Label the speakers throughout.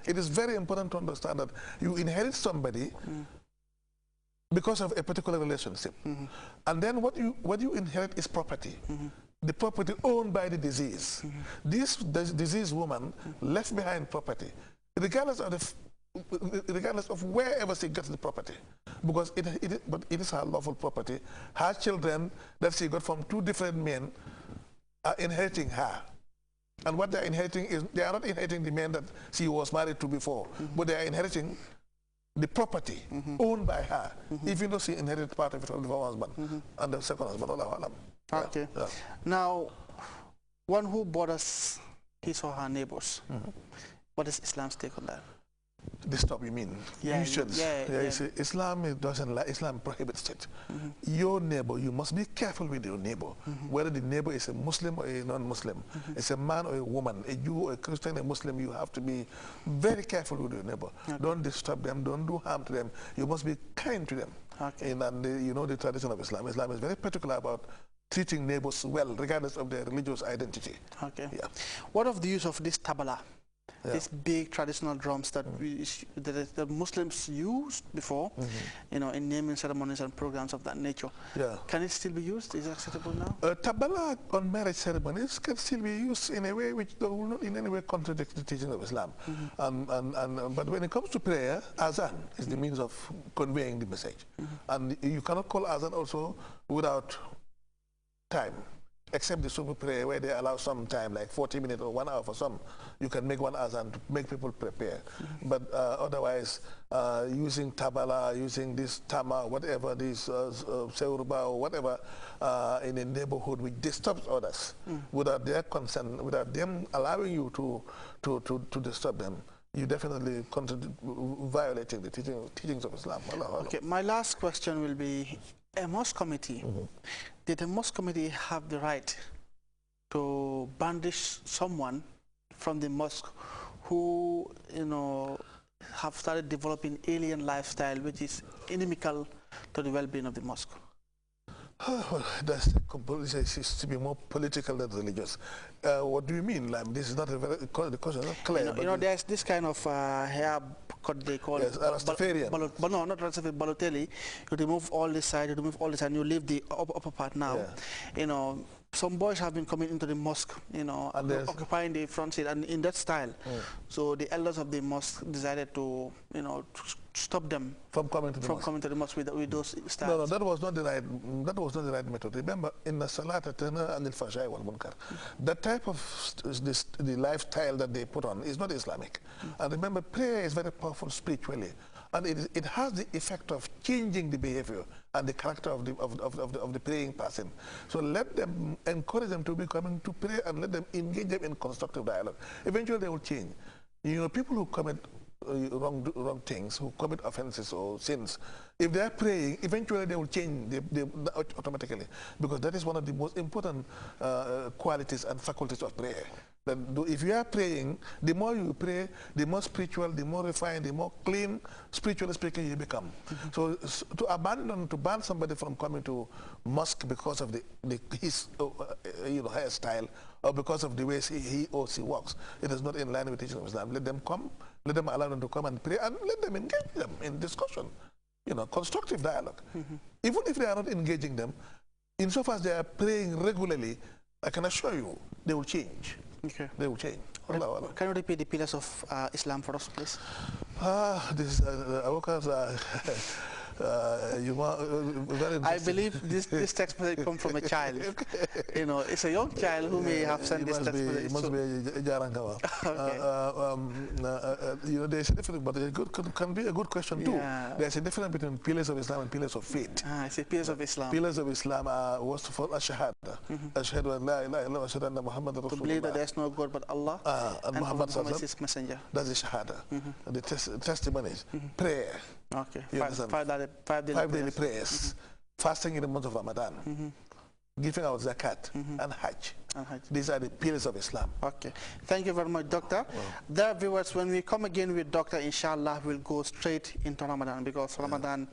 Speaker 1: It is very important to understand that you inherit somebody because of a particular relationship. And then what you inherit is property. The property owned by the disease. This diseased woman left behind property, regardless of wherever she gets the property, because but it is her lawful property. Her children that she got from 2 different men are inheriting her. And what they're inheriting is, they are not inheriting the man that she was married to before, but they are inheriting the property owned by her, even though she inherited part of it from the first husband and the second husband.
Speaker 2: Okay. Yeah. Now, one who borders his or her neighbors, what is Islam's take on that?
Speaker 1: Disturb, you mean?
Speaker 2: Yeah,
Speaker 1: Islam doesn't like, Islam prohibits it. Your neighbor, you must be careful with your neighbor, whether the neighbor is a Muslim or a non-Muslim, it's a man or a woman, a Jew or a Christian, a Muslim. You have to be very careful with your neighbor. Don't disturb them, don't do harm to them. You must be kind to them. And you know the tradition of Islam. Islam is very particular about treating neighbors well, regardless of their religious identity.
Speaker 2: What of the use of this tabla? These big traditional drums that the Muslims used before, in naming ceremonies and programs of that nature. Can it still be used? Is it acceptable now?
Speaker 1: Tabla on marriage ceremonies can still be used in a way which will not in any way contradict the teaching of Islam. But when it comes to prayer, azan is the means of conveying the message. And you cannot call azan also without time, except the Sufi prayer where they allow some time, like 40 minutes or 1 hour for some. You can make one azan to make people prepare. But otherwise, using tabala, using this tama, whatever, this seuruba or whatever, in a neighborhood which disturbs others without their consent, without them allowing you to disturb them, you definitely violating the teachings of Islam.
Speaker 2: Okay, my last question will be, a mosque committee, did the mosque committee have the right to banish someone from the mosque who, have started developing alien lifestyle which is inimical to the well-being of the mosque?
Speaker 1: That's seems to be more political than religious. What do you mean? Like, this is not a very, the question is not clear.
Speaker 2: There's this kind of hair cut they call it.
Speaker 1: Rastafarian.
Speaker 2: But no, not Rastafarian, Balotelli. You remove all this side, you remove all this, and you leave the upper part now. Some boys have been coming into the mosque, occupying the front seat, and in that style. So the elders of the mosque decided to, stop them
Speaker 1: from coming to
Speaker 2: the mosque with those styles.
Speaker 1: No, that was not the right method. Remember, in the Salat and the Fajai wal Munkar, that type of the lifestyle that they put on is not Islamic. And remember, prayer is very powerful spiritually. And it has the effect of changing the behavior and the character of the praying person. So let them, encourage them to be coming to pray and let them engage them in constructive dialogue. Eventually they will change. People who commit wrong things, who commit offenses or sins, if they are praying, eventually they will change automatically, because that is one of the most important qualities and faculties of prayer. That if you are praying, the more you pray, the more spiritual, the more refined, the more clean, spiritually speaking, you become. So to ban somebody from coming to mosque because of his hairstyle, or because of the way he or she walks, it is not in line with the teaching of Islam. Let them come, let them allow them to come and pray, and let them engage them in discussion, constructive dialogue. Even if they are not engaging them, insofar as they are praying regularly, I can assure you, they will change.
Speaker 2: Okay.
Speaker 1: They will change.
Speaker 2: Can you repeat the pillars of Islam for us, please? I believe this text message comes from a child. It's a young child who may have sent this text message.
Speaker 1: It must be a Jarangawa. There's a difference, but it can be a good question too. There's a difference between pillars of Islam and pillars of faith.
Speaker 2: I say pillars of Islam.
Speaker 1: Pillars of Islam are was for Ashhadu an la ilaha illallah wa ashhadu anna Muhammadan Rasulullah.
Speaker 2: To believe that there's no God but Allah and Muhammad is his messenger.
Speaker 1: That's the Shahada. The testimonies, prayer.
Speaker 2: Okay. Five daily
Speaker 1: prayers, fasting in the month of Ramadan, giving out zakat, and Hajj. These are the pillars of Islam.
Speaker 2: Okay. Thank you very much, Doctor. There, viewers, when we come again with Doctor, inshallah, we'll go straight into Ramadan, because Ramadan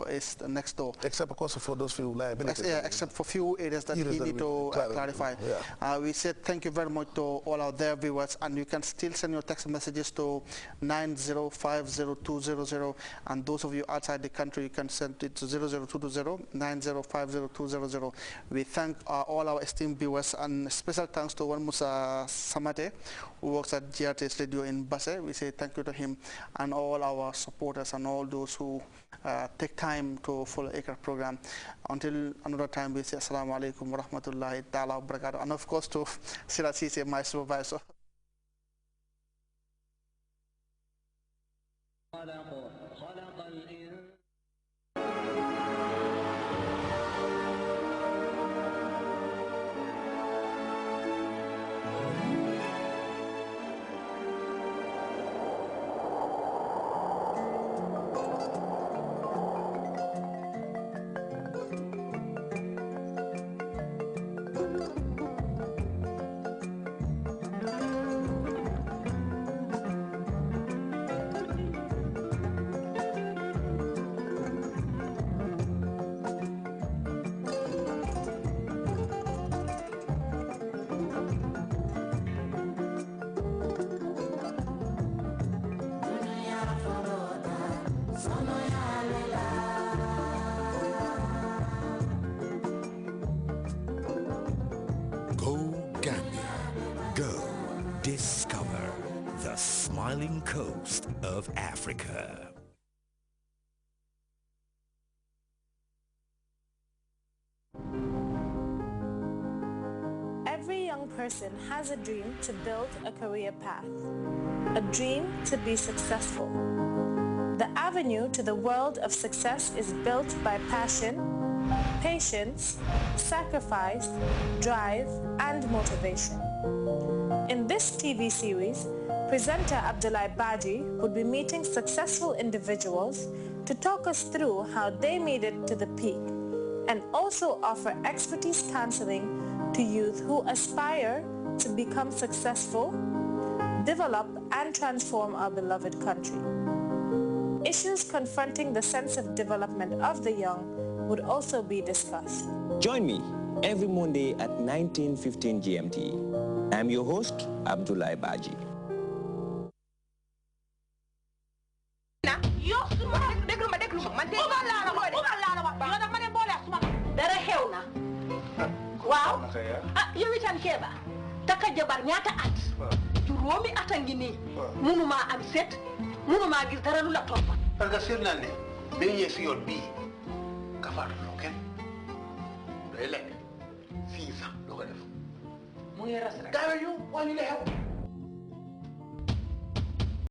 Speaker 2: is next door.
Speaker 1: Except, of course, for those few liabilities.
Speaker 2: Except for few areas that he need to clarify.
Speaker 1: Yeah.
Speaker 2: We said thank you very much to all our dear viewers, and you can still send your text messages to 9050200, and those of you outside the country, you can send it to 00220 9050200. We thank all our esteemed viewers, and special thanks to one Musa Samate, who works at Grts Radio in Basse. We say thank you to him and all our supporters and all those who take time to follow ICRA program. Until another time, we say assalamu alaikum wa rahmatullahi ta'ala wa barakatuh. And of course to Sira Sise, my supervisor.
Speaker 3: Discover the smiling coast of Africa.
Speaker 4: Every young person has a dream to build a career path, a dream to be successful. The avenue to the world of success is built by passion, patience, sacrifice, drive, and motivation. In this TV series, presenter Abdullah Baji would be meeting successful individuals to talk us through how they made it to the peak, and also offer expertise counseling to youth who aspire to become successful, develop, and transform our beloved country. Issues confronting the sense of development of the young would also be discussed.
Speaker 5: Join me every Monday at 19:15 GMT. I'm your host, Abdullah Baji.
Speaker 6: Wow. Yow itam Keba taka jabar ñaata at juróomi at a ngi nii mënuma am set mënuma gis dara lu la topp
Speaker 7: parce que seet naa ne bi nga ñëwee si yoon bii ka faatuloo kenn day lekk 6 ans loo ko def
Speaker 6: mu ngi ras rek
Speaker 7: gaawe ñu wàññi la xew